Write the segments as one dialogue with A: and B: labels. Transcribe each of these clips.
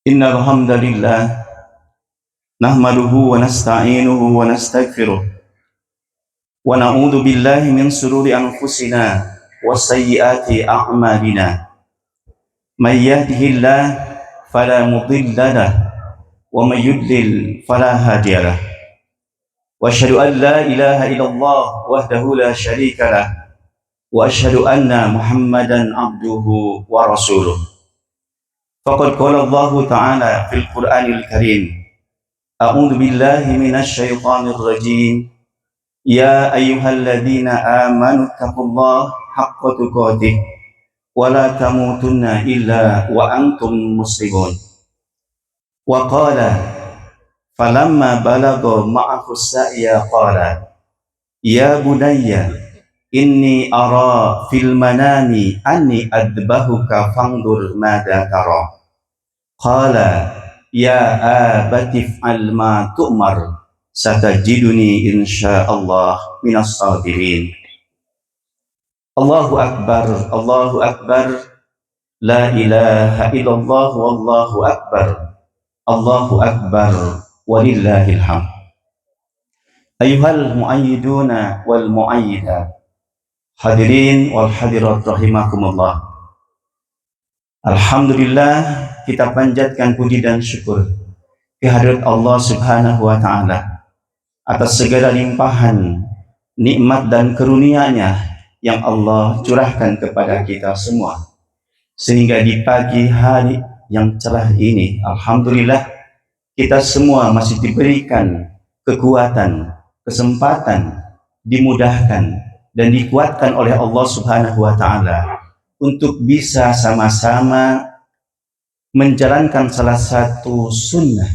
A: Innal hamdalillah nahmaduhu wa nasta'inuhu wa nastaghfiruh wa na'udzu billahi min shururi anfusina wa sayyiati a'malina. May yahdihillahu fala mudilla lahu wa may yudlil fala hadiya lahu. Wa asyhadu an la ilaha illallah wahdahu la syarika lahu wa asyhadu anna Muhammadan abduhu wa rasuluh. Faqad qala Allah ta'ala fil Qur'anil Karim. A'udzu billahi minasy syaithanir rajim. Ya ayyuhalladzina amanu taqullaha haqqa tuqatih wa la tamutunna illa wa antum muslimun. Wa qala falamma balagha ma'ahu sa'ya qala ya bunayya inni ara fil manami anni adbahuka fandur madza tara. Qala ya abati f'al ma tu'mar satajiduni insyaallah minas sabirin. Allahu akbar, Allahu akbar, la ilaha illallah wallahu akbar, Allahu akbar, walillahil hamd. Ayyuhal muayyiduna wal muayyidat, hadirin wal hadirat rahimakumullah. Alhamdulillah, kita panjatkan puji dan syukur kehadirat Allah Subhanahu wa ta'ala atas segala limpahan nikmat dan karunia-Nya yang Allah curahkan kepada kita semua, sehingga di pagi hari yang cerah ini alhamdulillah kita semua masih diberikan kekuatan, kesempatan, dimudahkan dan dikuatkan oleh Allah Subhanahu wa ta'ala untuk bisa sama-sama menjalankan salah satu sunnah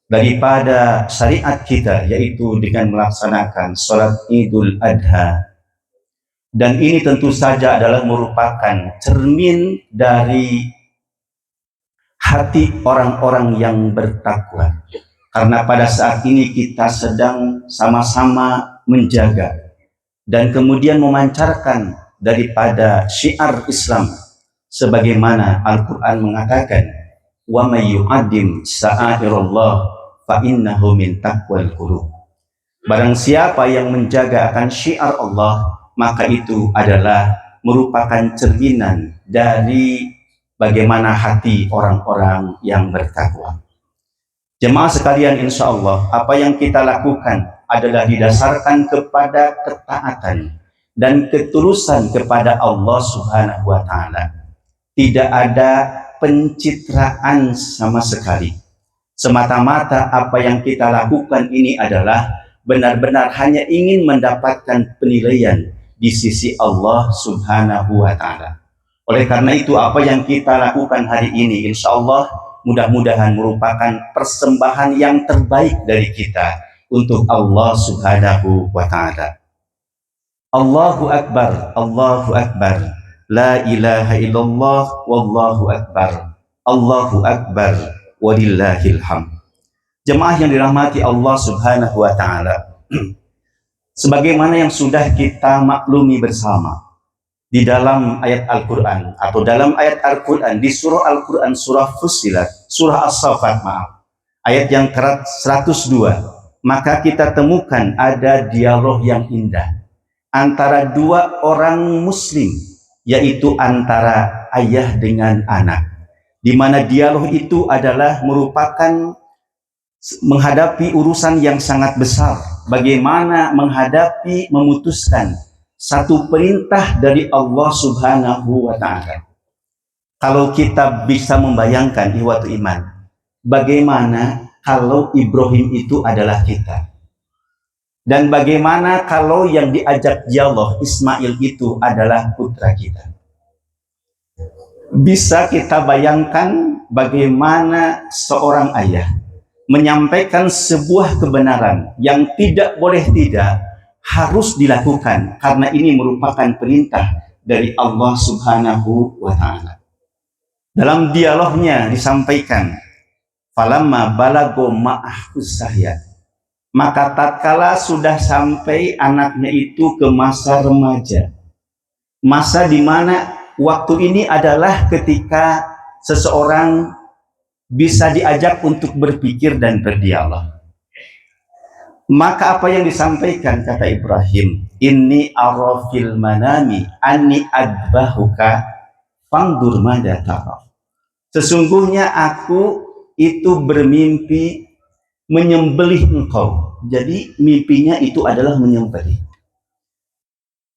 A: daripada syariat kita, yaitu dengan melaksanakan sholat Idul Adha. Dan ini tentu saja adalah merupakan cermin dari hati orang-orang yang bertakwa, karena pada saat ini kita sedang sama-sama menjaga dan kemudian memancarkan daripada syiar Islam, sebagaimana Al-Quran mengatakan, wa may yu'addim sa'airallah fa innahu min taqwal qulub. Barang siapa yang menjaga akan syiar Allah, maka itu adalah merupakan cerminan dari bagaimana hati orang-orang yang bertakwa. Jemaah sekalian, insya Allah apa yang kita lakukan adalah didasarkan kepada ketaatan dan ketulusan kepada Allah Subhanahu wa ta'ala. Tidak ada pencitraan sama sekali. Semata-mata apa yang kita lakukan ini adalah benar-benar hanya ingin mendapatkan penilaian di sisi Allah Subhanahu wa ta'ala. Oleh karena itu apa yang kita lakukan hari ini insya Allah mudah-mudahan merupakan persembahan yang terbaik dari kita untuk Allah Subhanahu wa ta'ala. Allahu akbar, Allahu akbar, la ilaha illallah wallahu akbar, Allahu akbar, walillahil hamd. Jemaah yang dirahmati Allah Subhanahu wa ta'ala, sebagaimana yang sudah kita maklumi bersama di dalam ayat Al-Quran atau dalam ayat Al-Quran di surah Al-Quran, surah Fussilat, surah As-Saffat, ayat yang ke-102, maka kita temukan ada dialog yang indah antara dua orang muslim, yaitu antara ayah dengan anak, di mana dialog itu adalah merupakan menghadapi urusan yang sangat besar, bagaimana menghadapi, memutuskan satu perintah dari Allah Subhanahu wa ta'ala. Kalau kita bisa membayangkan ihwatu iman, bagaimana kalau Ibrahim itu adalah kita, dan bagaimana kalau yang diajak Allah Ismail itu adalah putra kita. Bisa kita bayangkan bagaimana seorang ayah menyampaikan sebuah kebenaran yang tidak boleh tidak, harus dilakukan karena ini merupakan perintah dari Allah Subhanahu wa ta'ala. Dalam dialognya disampaikan, falamma balago ma'ahu sa'ya, maka tatkala sudah sampai anaknya itu ke masa remaja, masa di mana waktu ini adalah ketika seseorang bisa diajak untuk berpikir dan berdialog. Maka apa yang disampaikan kata Ibrahim, inni arafil manami anni adbahuka fangdur mada tara. Sesungguhnya aku itu bermimpi menyembelih engkau. Jadi mimpinya itu adalah menyembelih.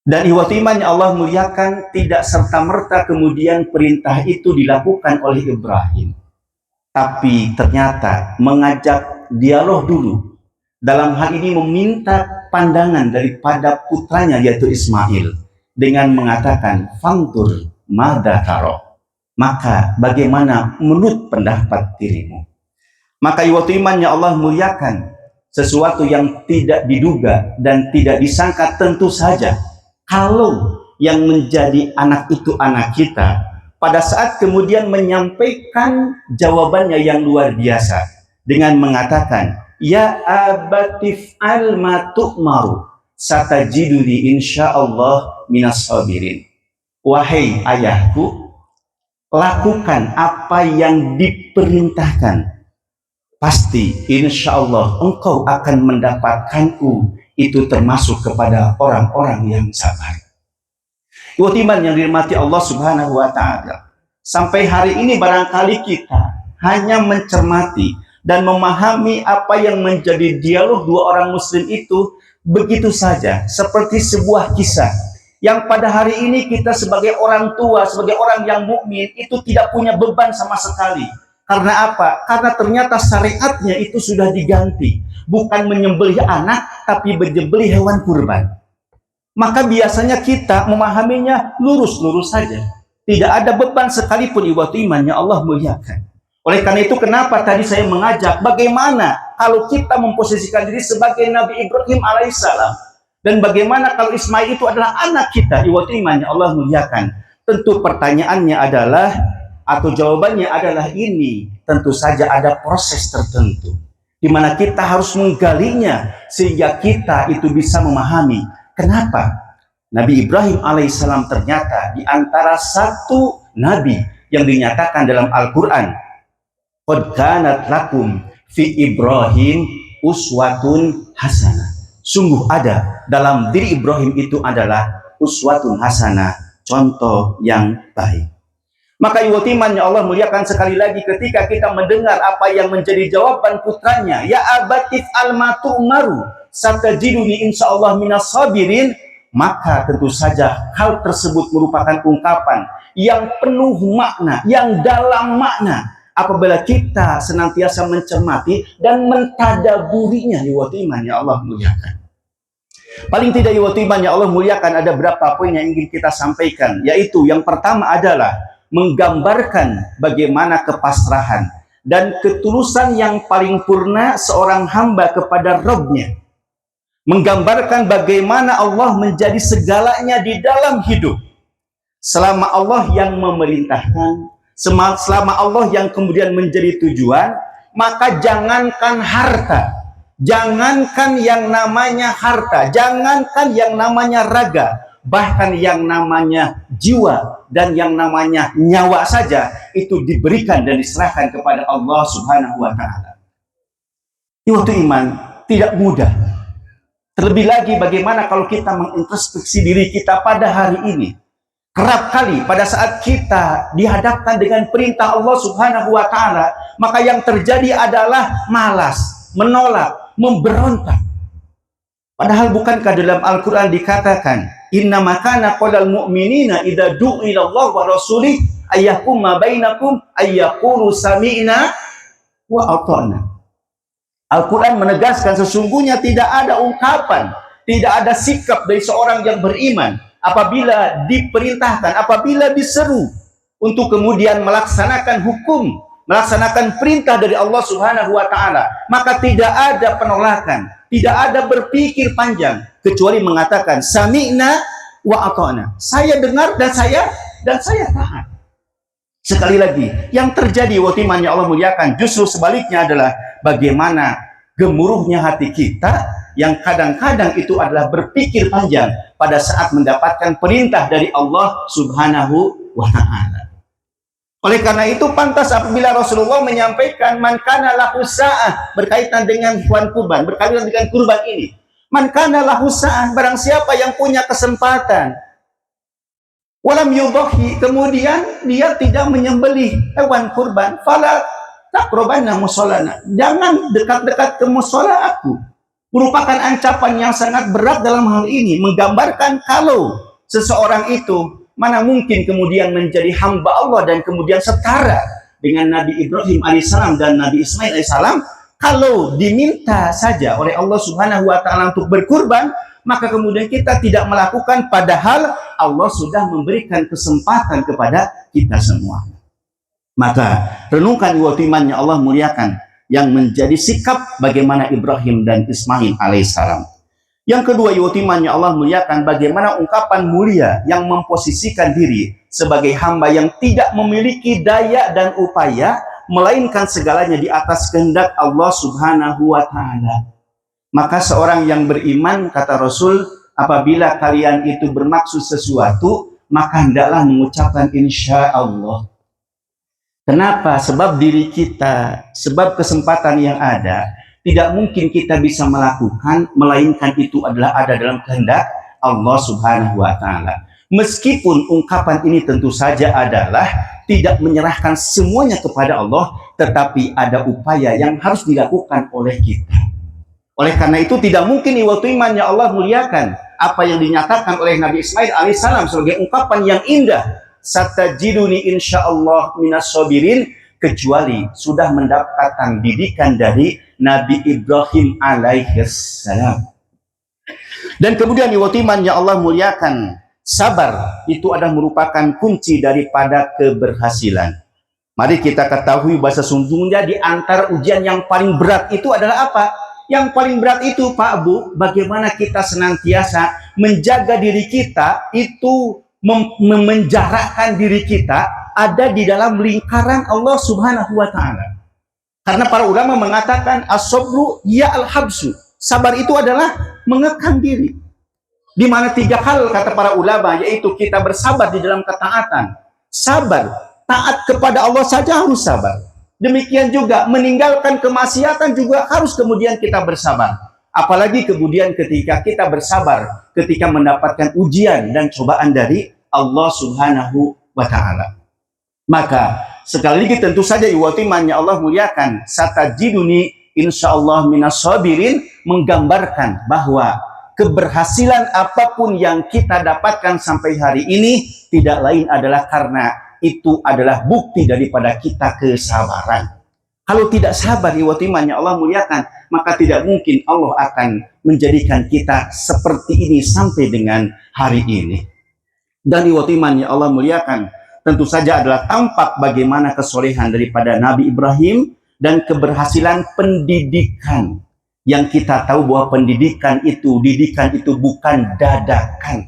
A: Dan ihwati iman yang Allah muliakan, tidak serta-merta kemudian perintah itu dilakukan oleh Ibrahim. Tapi ternyata mengajak dialog dulu. Dalam hal ini meminta pandangan daripada putranya yaitu Ismail. Dengan mengatakan, fangtur mada taro. Maka bagaimana menurut pendapat dirimu? Maka ihwati iman yang Allah muliakan, sesuatu yang tidak diduga dan tidak disangka tentu saja. Kalau yang menjadi anak itu anak kita, pada saat kemudian menyampaikan jawabannya yang luar biasa dengan mengatakan, ya abatif al matu'maru satajiduni insyaallah minas sabirin. Wahai ayahku, lakukan apa yang diperintahkan. Pasti insyaallah engkau akan mendapatkanku, itu termasuk kepada orang-orang yang sabar. Iman yang dirahmati Allah Subhanahu wa Ta'ala, sampai hari ini barangkali kita hanya mencermati dan memahami apa yang menjadi dialog dua orang muslim itu begitu saja, seperti sebuah kisah yang pada hari ini kita sebagai orang tua, sebagai orang yang mukmin itu tidak punya beban sama sekali. Karena apa? Karena ternyata syariatnya itu sudah diganti. Bukan menyembelih anak, tapi menyembelih hewan kurban. Maka biasanya kita memahaminya lurus-lurus saja. Tidak ada beban sekalipun ibadah iman yang Allah muliakan. Oleh karena itu, kenapa tadi saya mengajak bagaimana kalau kita memposisikan diri sebagai Nabi Ibrahim alaihissalam. Dan bagaimana kalau Ismail itu adalah anak kita, ibadah iman yang Allah muliakan. Tentu pertanyaannya adalah, atau jawabannya adalah ini, tentu saja ada proses tertentu di mana kita harus menggalinya sehingga kita itu bisa memahami kenapa Nabi Ibrahim alaihissalam ternyata di antara satu nabi yang dinyatakan dalam Al-Quran, qad kanat lakum fi Ibrahim uswatun hasanah. Sungguh ada dalam diri Ibrahim itu adalah uswatun hasanah, contoh yang baik. Maka iman yang Allah muliakan, sekali lagi ketika kita mendengar apa yang menjadi jawaban putranya, ya abatif al-matu umaru satajiduni insyaallah minas sabirin, maka tentu saja hal tersebut merupakan ungkapan yang penuh makna, yang dalam makna apabila kita senantiasa mencermati dan mentadaburinya. Iman yang Allah muliakan, paling tidak iman yang Allah muliakan, ada berapa poin yang ingin kita sampaikan, yaitu yang pertama adalah menggambarkan bagaimana kepasrahan dan ketulusan yang paling purna seorang hamba kepada Rabb-Nya. Menggambarkan bagaimana Allah menjadi segalanya di dalam hidup. Selama Allah yang memerintahkan, selama Allah yang kemudian menjadi tujuan, maka jangankan harta, jangankan yang namanya harta, jangankan yang namanya raga, bahkan yang namanya jiwa dan yang namanya nyawa saja itu diberikan dan diserahkan kepada Allah Subhanahu wa Ta'ala. Itu iman tidak mudah. Terlebih lagi bagaimana kalau kita mengintrospeksi diri kita pada hari ini. Kerap kali pada saat kita dihadapkan dengan perintah Allah Subhanahu wa Ta'ala, maka yang terjadi adalah malas, menolak, memberontak. Padahal bukankah dalam Al-Quran dikatakan, inna makana qadal mu'minina idha du'ila Allah wa rasulih ayyahkumma bainakum ayyakulu sami'na wa ata'na. Al-Quran menegaskan sesungguhnya tidak ada ungkapan, tidak ada sikap dari seorang yang beriman apabila diperintahkan, apabila diseru untuk kemudian melaksanakan hukum, melaksanakan perintah dari Allah Subhanahu wa Ta'ala, maka tidak ada penolakan, tidak ada berpikir panjang, kecuali mengatakan sami'na wa ata'na. Saya dengar dan saya taat. Sekali lagi, yang terjadi iman yang Allah muliakan justru sebaliknya adalah bagaimana gemuruhnya hati kita yang kadang-kadang itu adalah berpikir panjang pada saat mendapatkan perintah dari Allah Subhanahu wa Ta'ala. Oleh karena itu pantas apabila Rasulullah menyampaikan man kana lahu sa'ah berkaitan dengan hewan kurban, berkaitan dengan kurban ini. Man kana lahu sa'ah, barang siapa yang punya kesempatan walam yudhi, kemudian dia tidak menyembelih hewan kurban, fala taqrabanna musallana, jangan dekat-dekat ke musalla aku. Merupakan ancaman yang sangat berat dalam hal ini, menggambarkan kalau seseorang itu mana mungkin kemudian menjadi hamba Allah dan kemudian setara dengan Nabi Ibrahim alaihissalam dan Nabi Ismail alaihissalam. Kalau diminta saja oleh Allah Subhanahu wa taala untuk berkurban, maka kemudian kita tidak melakukan, padahal Allah sudah memberikan kesempatan kepada kita semua. Maka renungkan iman yang Allah muliakan, yang menjadi sikap bagaimana Ibrahim dan Ismail alaihissalam. Yang kedua, iman yang Allah muliakan, bagaimana ungkapan mulia yang memposisikan diri sebagai hamba yang tidak memiliki daya dan upaya, melainkan segalanya di atas kehendak Allah Subhanahu wa taala. Maka seorang yang beriman, kata Rasul, apabila kalian itu bermaksud sesuatu, maka hendaklah mengucapkan insya Allah. Kenapa? Sebab diri kita, sebab kesempatan yang ada, tidak mungkin kita bisa melakukan, melainkan itu adalah ada dalam kehendak Allah Subhanahu wa taala. Meskipun ungkapan ini tentu saja adalah tidak menyerahkan semuanya kepada Allah, tetapi ada upaya yang harus dilakukan oleh kita. Oleh karena itu tidak mungkin iman yang Allah muliakan apa yang dinyatakan oleh Nabi Ismail alaihissalam sebagai ungkapan yang indah, satajiduni insyaallah minas sabirin, kecuali sudah mendapatkan didikan dari Nabi Ibrahim alaihissalam. Dan kemudian iman yang Allah muliakan, sabar itu adalah merupakan kunci daripada keberhasilan. Mari kita ketahui bahasa sungguhnya di antara ujian yang paling berat itu adalah apa? Yang paling berat itu, Pak Bu, bagaimana kita senantiasa menjaga diri kita itu, memenjarakan diri kita ada di dalam lingkaran Allah Subhanahu wa taala. Karena para ulama mengatakan as-sabru ya al-habsu. Sabar itu adalah mengekang diri. Di mana 3 hal kata para ulama, yaitu kita bersabar di dalam ketaatan. Sabar, taat kepada Allah saja harus sabar. Demikian juga meninggalkan kemaksiatan juga harus kemudian kita bersabar. Apalagi kemudian ketika kita bersabar, ketika mendapatkan ujian dan cobaan dari Allah Subhanahu wa taala. Maka sekali lagi tentu saja iman yang Allah muliakan, satajiduni insyaallah minas sabirin, menggambarkan bahwa keberhasilan apapun yang kita dapatkan sampai hari ini tidak lain adalah karena itu adalah bukti daripada kita kesabaran. Kalau tidak sabar iman yang Allah muliakan, maka tidak mungkin Allah akan menjadikan kita seperti ini sampai dengan hari ini. Dan iman yang Allah muliakan tentu saja adalah tampak bagaimana kesolehan daripada Nabi Ibrahim dan keberhasilan pendidikan. Yang kita tahu bahwa didikan itu bukan dadakan.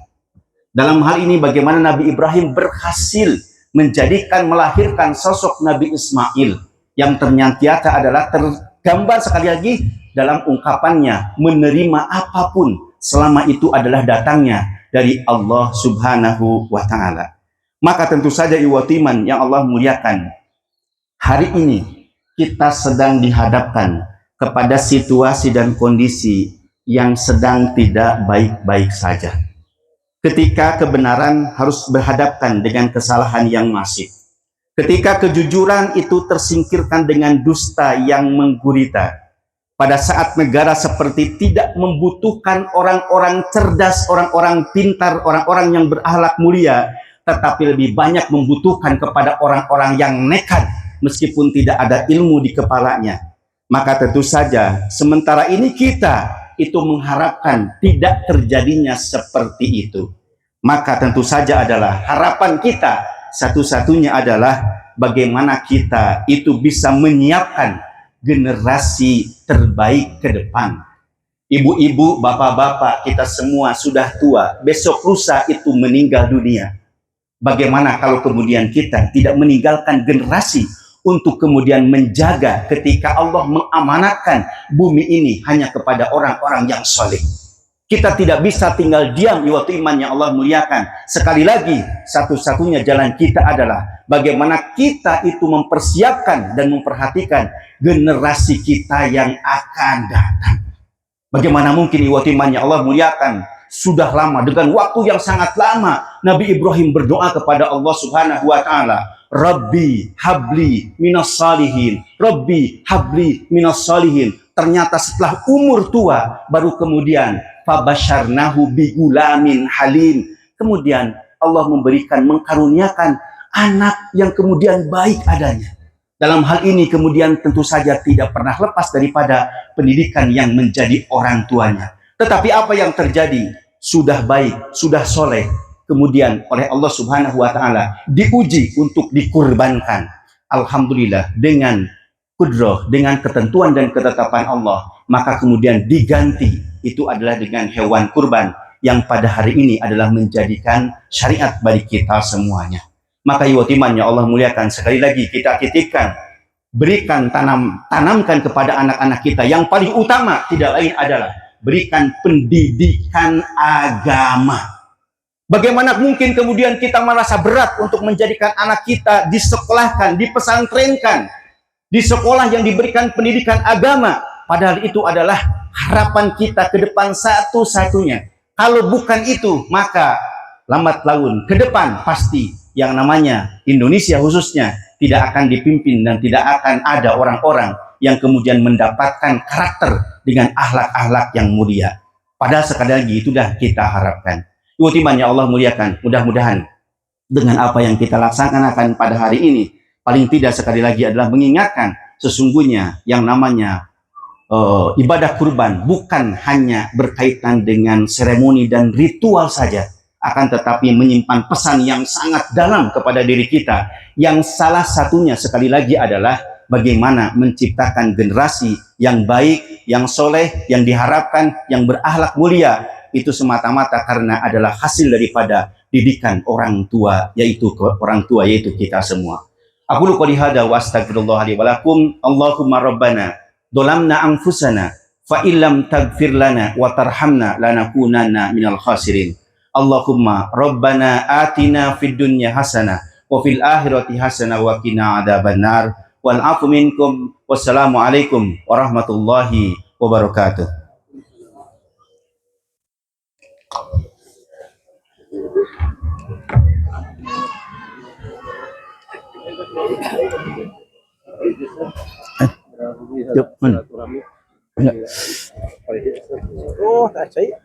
A: Dalam hal ini bagaimana Nabi Ibrahim berhasil melahirkan sosok Nabi Ismail yang ternyata adalah tergambar sekali lagi dalam ungkapannya, menerima apapun selama itu adalah datangnya dari Allah Subhanahu wa taala. Maka tentu saja iman yang Allah muliakan, hari ini kita sedang dihadapkan kepada situasi dan kondisi yang sedang tidak baik-baik saja. Ketika kebenaran harus berhadapkan dengan kesalahan yang masif. Ketika kejujuran itu tersingkirkan dengan dusta yang menggurita. Pada saat negara seperti tidak membutuhkan orang-orang cerdas, orang-orang pintar, orang-orang yang berakhlak mulia, tetapi lebih banyak membutuhkan kepada orang-orang yang nekat meskipun tidak ada ilmu di kepalanya. Maka tentu saja sementara ini kita itu mengharapkan tidak terjadinya seperti itu. Maka tentu saja adalah harapan kita satu-satunya adalah bagaimana kita itu bisa menyiapkan generasi terbaik ke depan. Ibu-ibu, bapak-bapak, kita semua sudah tua, besok lusa itu meninggal dunia. Bagaimana kalau kemudian kita tidak meninggalkan generasi untuk kemudian menjaga ketika Allah mengamanatkan bumi ini hanya kepada orang-orang yang soleh. Kita tidak bisa tinggal diam iman yang Allah muliakan. Sekali lagi, satu-satunya jalan kita adalah bagaimana kita itu mempersiapkan dan memperhatikan generasi kita yang akan datang. Bagaimana mungkin iwatimannya Allah muliakan, sudah lama, dengan waktu yang sangat lama, Nabi Ibrahim berdoa kepada Allah Subhanahu wa Ta'ala, Rabbi habli minas salihin, Rabbi habli minas salihin. Ternyata setelah umur tua, baru kemudian fabasyarnahu bigulamin halim. Kemudian Allah memberikan, mengkaruniakan anak yang kemudian baik adanya. Dalam hal ini kemudian tentu saja tidak pernah lepas daripada pendidikan yang menjadi orang tuanya. Tetapi apa yang terjadi? Sudah baik, sudah soleh, kemudian oleh Allah Subhanahu wa Ta'ala diuji untuk dikurbankan. Alhamdulillah, dengan kudrah, dengan ketentuan dan ketetapan Allah, maka kemudian diganti, itu adalah dengan hewan kurban yang pada hari ini adalah menjadikan syariat bagi kita semuanya. Maka iwatimannya Allah muliakan, sekali lagi kita titipkan, berikan, tanamkan kepada anak-anak kita, yang paling utama tidak lain adalah berikan pendidikan agama. Bagaimana mungkin kemudian kita merasa berat untuk menjadikan anak kita disekolahkan, dipesantrenkan, di sekolah yang diberikan pendidikan agama, padahal itu adalah harapan kita ke depan satu-satunya. Kalau bukan itu, maka lambat laun ke depan pasti yang namanya Indonesia khususnya tidak akan dipimpin dan tidak akan ada orang-orang yang kemudian mendapatkan karakter dengan akhlak-akhlak yang mulia. Padahal sekali lagi itu dah kita harapkan. Ultimatnya Allah muliakan, mudah-mudahan dengan apa yang kita laksanakan pada hari ini, paling tidak sekali lagi adalah mengingatkan sesungguhnya yang namanya ibadah kurban bukan hanya berkaitan dengan seremoni dan ritual saja, akan tetapi menyimpan pesan yang sangat dalam kepada diri kita, yang salah satunya sekali lagi adalah bagaimana menciptakan generasi yang baik, yang soleh, yang diharapkan, yang berakhlak mulia. Itu semata-mata karena adalah hasil daripada didikan orang tua, yaitu kita semua. Aku qouli hada wa astagfirullah li wa lakum. Allahumma rabbana dolamna anfusana fa illam taghfir lana wa tarhamna lanakunanna minal khasirin. Allahumma rabbana atina fid dunya hasanah wa fil akhirati hasanah wa qina adzabannar. Wal afu minkum. Wassalamualaikum warahmatullahi wabarakatuh. Oh, tak saya.